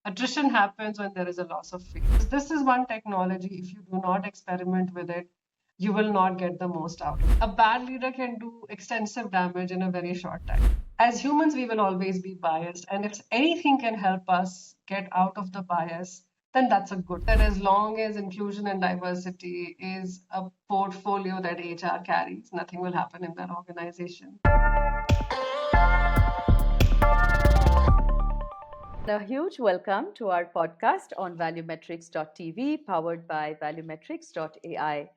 Attrition happens when there is a loss of faith. This is one technology, if you do not experiment with it, you will not get the most out of it. A bad leader can do extensive damage in a very short time. As humans, we will always be biased. And if anything can help us get out of the bias, then that's a good thing. And as long as inclusion and diversity is a portfolio that HR carries, nothing will happen in that organization. A huge welcome to our podcast on ValueMatrixTV, powered by ValueMatrix.ai.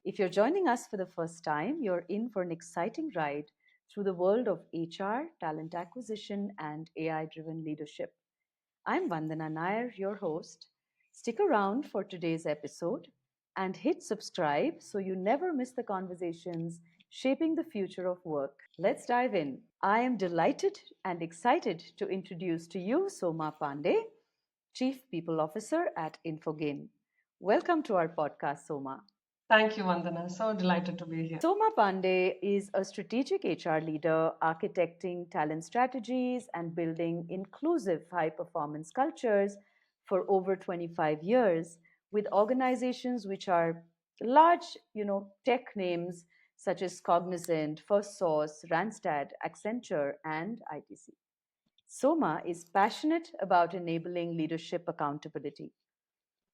If you're joining us for the first time, you're in for an exciting ride through the world of HR, talent acquisition, and AI-driven leadership. I'm Vandana Nayar, your host. Stick around for today's episode and hit subscribe so you never miss the conversations shaping the future of work. Let's dive in. I am delighted and excited to introduce to you Soma Pandey, Chief People Officer at Infogain. Welcome to our podcast, Soma. Thank you, Vandana. So delighted to be here. Soma Pandey is a strategic HR leader architecting talent strategies and building inclusive high performance cultures for over 25 years with organizations which are large, tech names such as Cognizant, FirstSource, Randstad, Accenture, and ITC. Soma is passionate about enabling leadership accountability.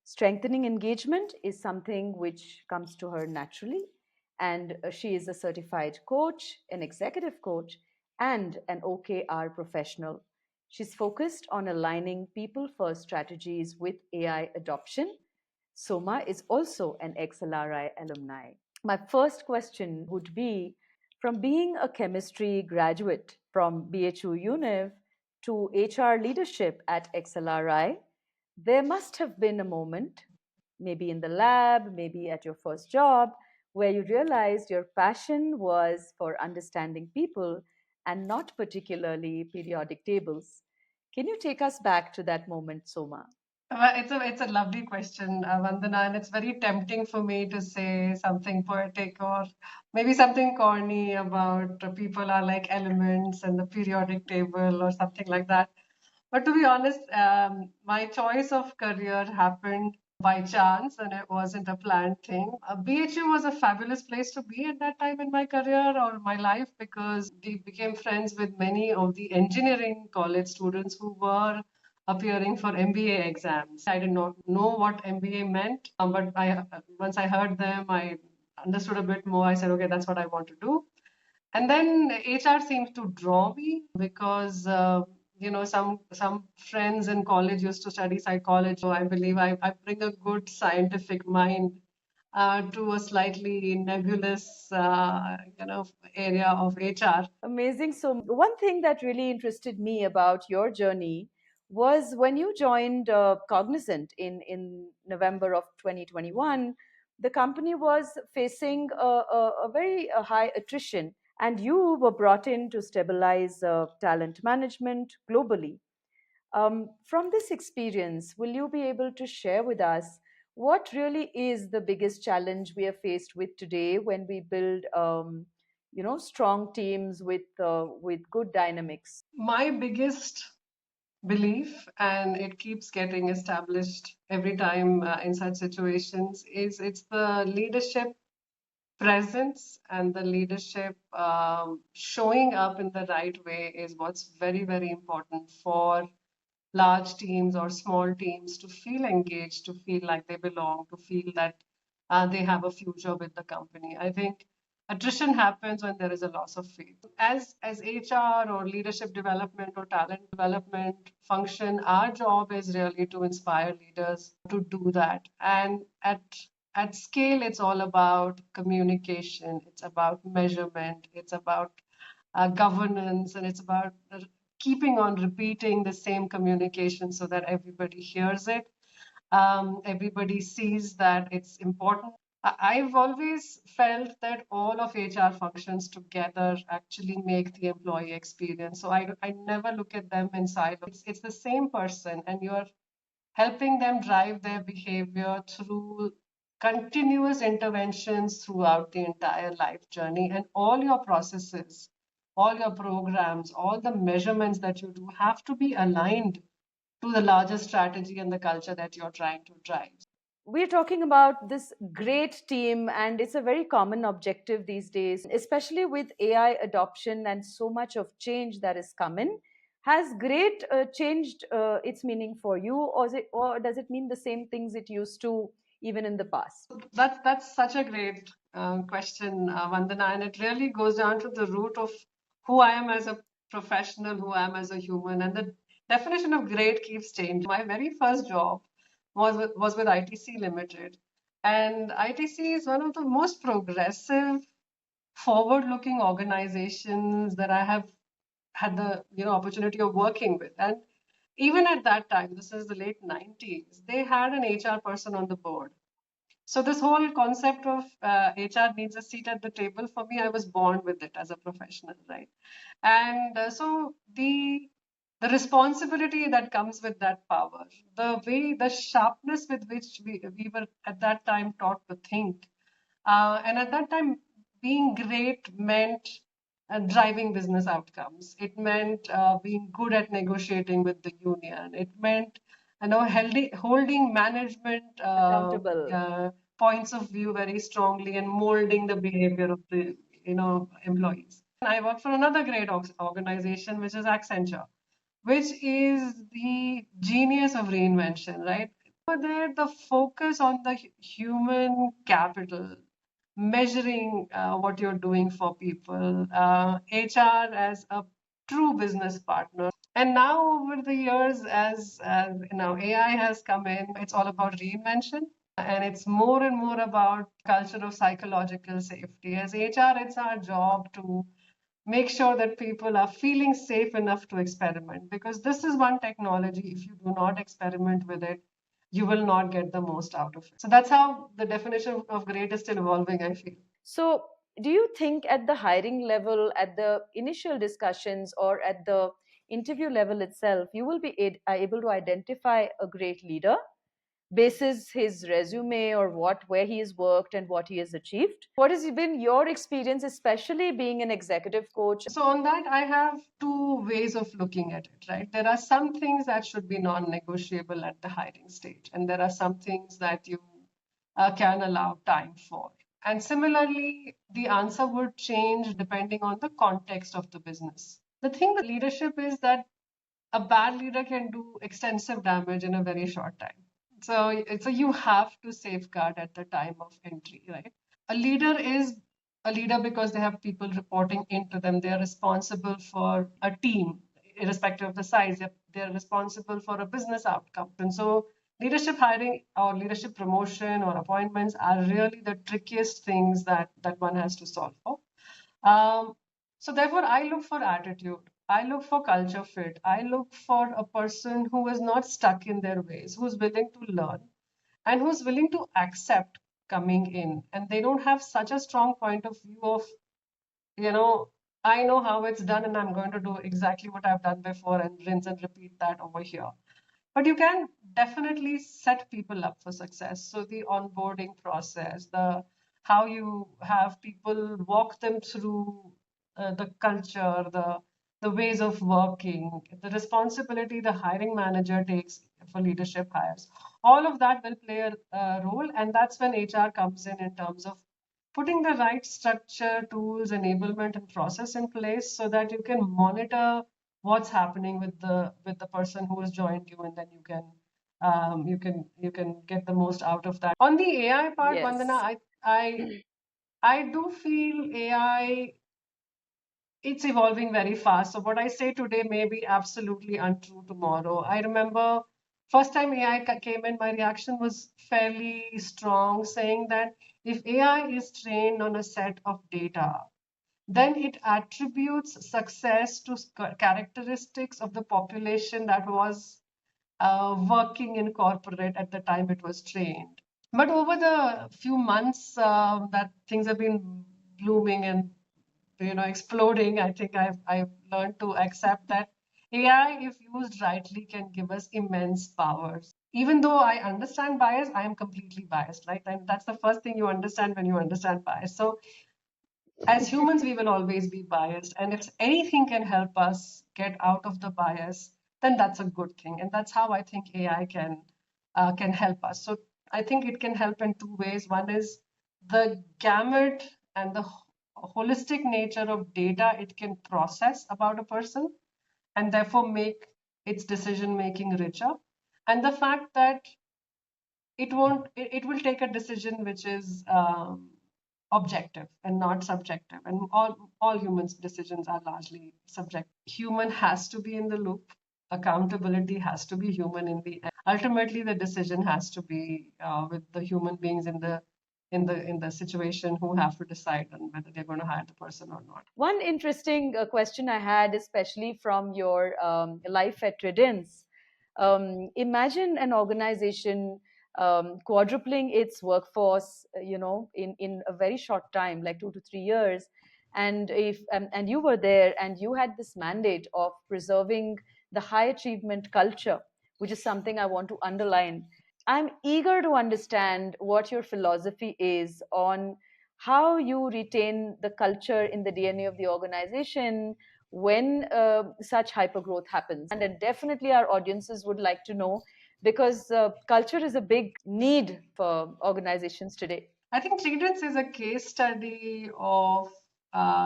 Strengthening engagement is something which comes to her naturally, and she is a certified coach, an executive coach, and an OKR professional. She's focused on aligning people first strategies with AI adoption. Soma is also an XLRI alumni. My first question would be, from being a chemistry graduate from BHU Univ to HR leadership at XLRI, there must have been a moment, maybe in the lab, maybe at your first job, where you realized your passion was for understanding people and not particularly periodic tables. Can you take us back to that moment, Soma? Well, it's a lovely question, Vandana, and it's very tempting for me to say something poetic or maybe something corny about people are like elements and the periodic table or something like that. But to be honest, my choice of career happened by chance and it wasn't a planned thing. BHU was a fabulous place to be at that time in my career or my life because we became friends with many of the engineering college students who were appearing for MBA exams. I did not know what MBA meant, but once I heard them, I understood a bit more. I said, okay, that's what I want to do. And then HR seems to draw me because some friends in college used to study psychology. So I believe I bring a good scientific mind to a slightly nebulous area of HR. Amazing. So, one thing that really interested me about your journey was when you joined Cognizant in November of 2021, the company was facing a very high attrition, and you were brought in to stabilize talent management globally. From this experience, will you be able to share with us what really is the biggest challenge we are faced with today when we build, strong teams with good dynamics? My biggest belief, and it keeps getting established every time in such situations, is it's the leadership presence and the leadership showing up in the right way is what's very, very important for large teams or small teams to feel engaged, to feel like they belong, to feel that they have a future with the company. I think attrition happens when there is a loss of faith. As HR or leadership development or talent development function, our job is really to inspire leaders to do that. And at scale, it's all about communication, it's about measurement, it's about governance, and it's about keeping on repeating the same communication so that everybody hears it. Everybody sees that it's important. I've always felt that all of HR functions together actually make the employee experience. So I never look at them in silos. It's the same person, and you're helping them drive their behavior through continuous interventions throughout the entire life journey. And all your processes, all your programs, all the measurements that you do have to be aligned to the larger strategy and the culture that you're trying to drive. We're talking about this great team, and it's a very common objective these days, especially with AI adoption and so much of change that is coming. Has great changed its meaning for you, or does it mean the same things it used to even in the past? That's such a great question, Vandana, and it really goes down to the root of who I am as a professional, who I am as a human, and the definition of great keeps changing. My very first job was with ITC Limited, and ITC is one of the most progressive, forward-looking organizations that I have had the opportunity of working with. And even at that time, this is the late 90s, they had an HR person on the board. So this whole concept of HR needs a seat at the table, for me, I was born with it as a professional, right? And so the responsibility that comes with that power, the sharpness with which we were at that time taught to think, and at that time, being great meant driving business outcomes. It meant being good at negotiating with the union. It meant holding management Accountable. points of view very strongly and molding the behavior of the employees. And I work for another great organization, which is Accenture, which is the genius of reinvention, right? Over there, the focus on the human capital, measuring what you're doing for people, HR as a true business partner. And now, over the years, as AI has come in, it's all about reinvention. And it's more and more about culture of psychological safety. As HR, it's our job to make sure that people are feeling safe enough to experiment, because this is one technology, if you do not experiment with it, you will not get the most out of it. So that's how the definition of great is still evolving, I feel. So, do you think at the hiring level, at the initial discussions, or at the interview level itself, you will be able to identify a great leader basis his resume or where he has worked and what he has achieved? What has been your experience, especially being an executive coach? So on that, I have two ways of looking at it, right? There are some things that should be non-negotiable at the hiring stage, and there are some things that you can allow time for. And similarly, the answer would change depending on the context of the business. The thing with leadership is that a bad leader can do extensive damage in a very short time. So you have to safeguard at the time of entry, right? A leader is a leader because they have people reporting into them. They are responsible for a team, irrespective of the size. They're responsible for a business outcome. And so leadership hiring or leadership promotion or appointments are really the trickiest things that one has to solve for. So therefore, I look for attitude. I look for culture fit. I look for a person who is not stuck in their ways, who's willing to learn and who's willing to accept coming in. And they don't have such a strong point of view of, I know how it's done and I'm going to do exactly what I've done before and rinse and repeat that over here. But you can definitely set people up for success. So the onboarding process, the how you have people walk them through the culture, the ways of working, the responsibility the hiring manager takes for leadership hires. All of that will play a role, and that's when HR comes in terms of putting the right structure, tools, enablement, and process in place so that you can monitor what's happening with the person who has joined you, and then you can get the most out of that. On the AI part, Yes. Vandana, I do feel AI, it's evolving very fast. So what I say today may be absolutely untrue tomorrow. I remember first time AI came in, my reaction was fairly strong, saying that if AI is trained on a set of data, then it attributes success to characteristics of the population that was working in corporate at the time it was trained. But over the few months that things have been blooming and exploding, I think I've learned to accept that AI, if used rightly, can give us immense powers. Even though I understand bias, I am completely biased, right? And that's the first thing you understand when you understand bias. So as humans, we will always be biased. And if anything can help us get out of the bias, then that's a good thing. And that's how I think AI can help us. So I think it can help in two ways. One is the gamut and the holistic nature of data it can process about a person and therefore make its decision making richer. And the fact that it will take a decision which is objective and not subjective. And all humans' decisions are largely subjective. Human has to be in the loop. Accountability has to be human in the end. Ultimately, the decision has to be with the human beings in the situation who have to decide on whether they're going to hire the person or not. One interesting question I had, especially from your life at Tredence. Imagine an organization quadrupling its workforce, in a very short time, like 2 to 3 years. And if and you were there, and you had this mandate of preserving the high achievement culture, which is something I want to underline. I'm eager to understand what your philosophy is on how you retain the culture in the DNA of the organization when such hypergrowth happens. And definitely, our audiences would like to know, because culture is a big need for organizations today. I think Tredence is a case study of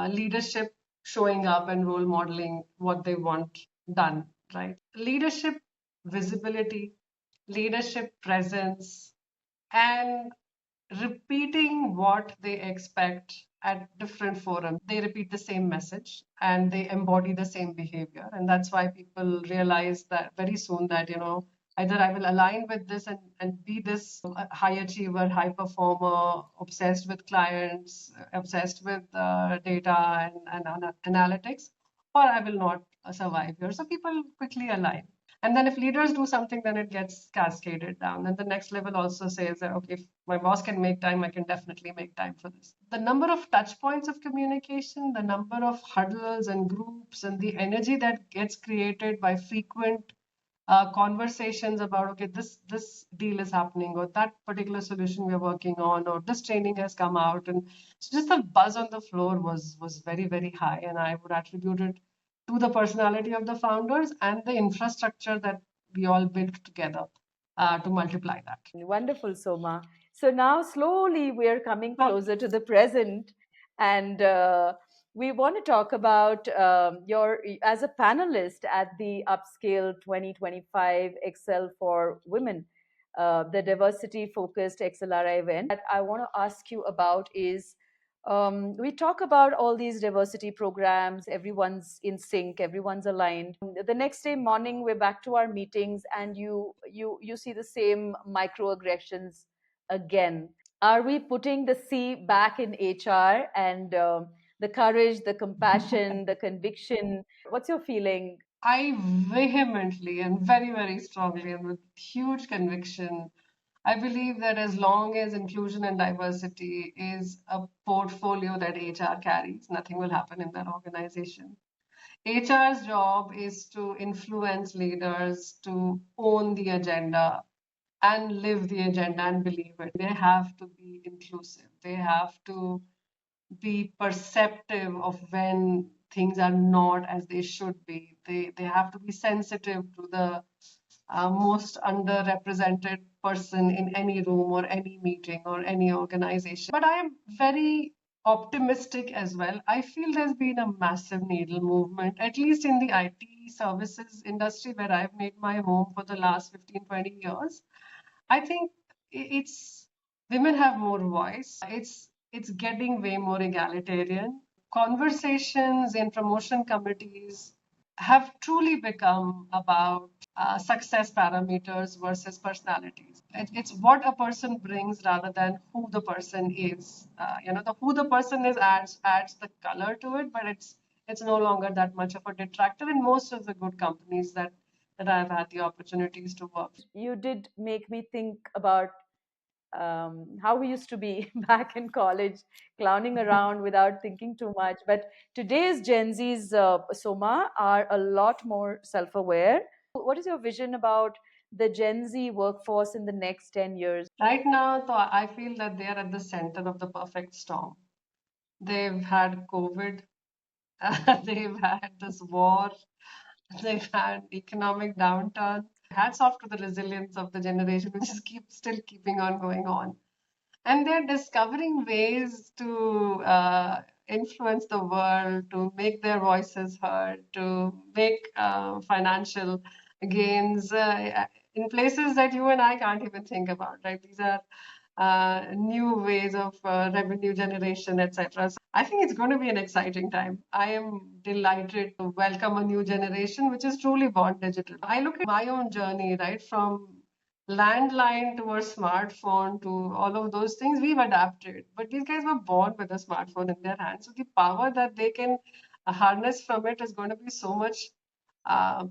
leadership showing up and role modeling what they want done, right? Leadership visibility, leadership presence, and repeating what they expect at different forums. They repeat the same message and they embody the same behavior. And that's why people realize that very soon that, either I will align with this and be this high achiever, high performer, obsessed with clients, obsessed with data and analytics, or I will not survive here. So people quickly align. And then if leaders do something, then it gets cascaded down. And the next level also says that, okay, if my boss can make time, I can definitely make time for this. The number of touch points of communication, the number of huddles and groups, and the energy that gets created by frequent conversations about, okay, this deal is happening, or that particular solution we're working on, or this training has come out. And so just the buzz on the floor was very, very high. And I would attribute it to the personality of the founders and the infrastructure that we all built together to multiply that. Wonderful, Soma. So now slowly we're coming closer to the present, and we want to talk about your as a panelist at the Upscale 2025 Excel for Women, the diversity focused XLRI event. That I want to ask you about is, we talk about all these diversity programs, everyone's in sync, everyone's aligned. The next day morning, we're back to our meetings, and you see the same microaggressions again. Are we putting the C back in HR, and the courage, the compassion, the conviction? What's your feeling? I vehemently and very, very strongly and with huge conviction, I believe that as long as inclusion and diversity is a portfolio that HR carries, nothing will happen in that organization. HR's job is to influence leaders to own the agenda and live the agenda and believe it. They have to be inclusive. They have to be perceptive of when things are not as they should be. They have to be sensitive to the most underrepresented person in any room or any meeting or any organization. But I am very optimistic as well. I feel there's been a massive needle movement, at least in the IT services industry where I've made my home for the last 15, 20 years. I think it's women have more voice. It's getting way more egalitarian. Conversations in promotion committees have truly become about success parameters versus personalities. It's what a person brings rather than who the person is. The who the person is adds the color to it, but it's no longer that much of a detractor in most of the good companies that I've had the opportunities to work. You did make me think about how we used to be back in college, clowning around without thinking too much. But today's Gen Zs, Soma, are a lot more self aware. What is your vision about the Gen Z workforce in the next 10 years? Right now, though, I feel that they are at the center of the perfect storm. They've had COVID, they've had this war, They've had economic downturn. Hats off to the resilience of the generation, which is still keeping on going on. And they're discovering ways to influence the world, to make their voices heard, to make financial gains in places that you and I can't even think about, right? These are new ways of revenue generation, etc. So I think it's going to be an exciting time. I am delighted to welcome a new generation, which is truly born digital. I look at my own journey, right, from landline to a smartphone to all of those things. We've adapted, but these guys were born with a smartphone in their hands. So the power that they can harness from it is going to be so much uh,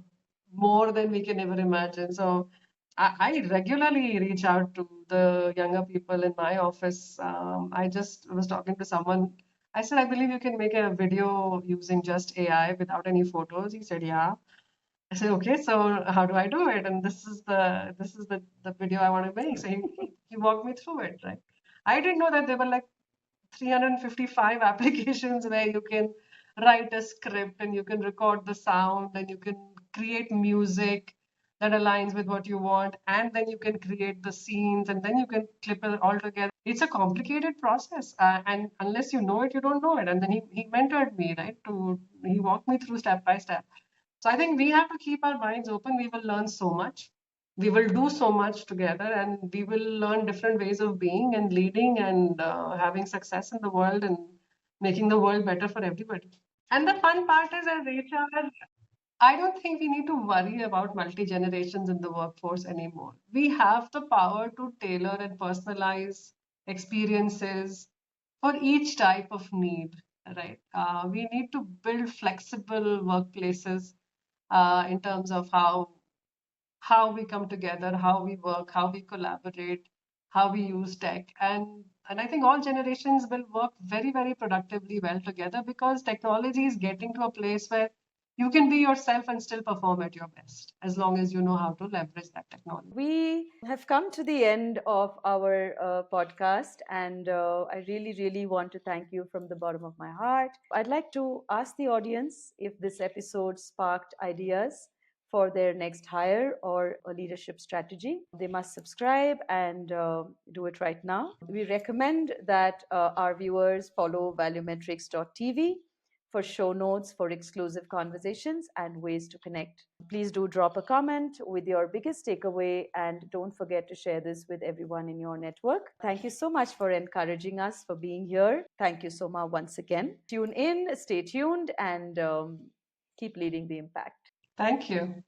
more than we can ever imagine. So I regularly reach out to the younger people in my office. I just was talking to someone. I said, I believe you can make a video using just AI without any photos. He said, yeah. I said, okay, so how do I do it? And this is the video I want to make. So he walked me through it, right? I didn't know that there were like 355 applications where you can write a script and you can record the sound and you can create music that aligns with what you want, and then you can create the scenes and then you can clip it all together. It's a complicated process, and unless you know it, you don't know it. And then he mentored me, right? He walked me through step by step. So I think we have to keep our minds open. We will learn so much. We will do so much together, and we will learn different ways of being and leading and having success in the world and making the world better for everybody. And the fun part is, as HR, I don't think we need to worry about multi generations in the workforce anymore. We have the power to tailor and personalize experiences for each type of need, right? We need to build flexible workplaces in terms of how we come together, how we work, how we collaborate, how we use tech. And I think all generations will work very, very productively well together because technology is getting to a place where you can be yourself and still perform at your best as long as you know how to leverage that technology. We have come to the end of our podcast, and I really, really want to thank you from the bottom of my heart. I'd like to ask the audience if this episode sparked ideas for their next hire or a leadership strategy. They must subscribe and do it right now. We recommend that our viewers follow ValueMatrix.tv for show notes, for exclusive conversations, and ways to connect. Please do drop a comment with your biggest takeaway, and don't forget to share this with everyone in your network. Thank you so much for encouraging us, for being here. Thank you, Soma, once again. Tune in, stay tuned, and keep leading the impact. Thank you.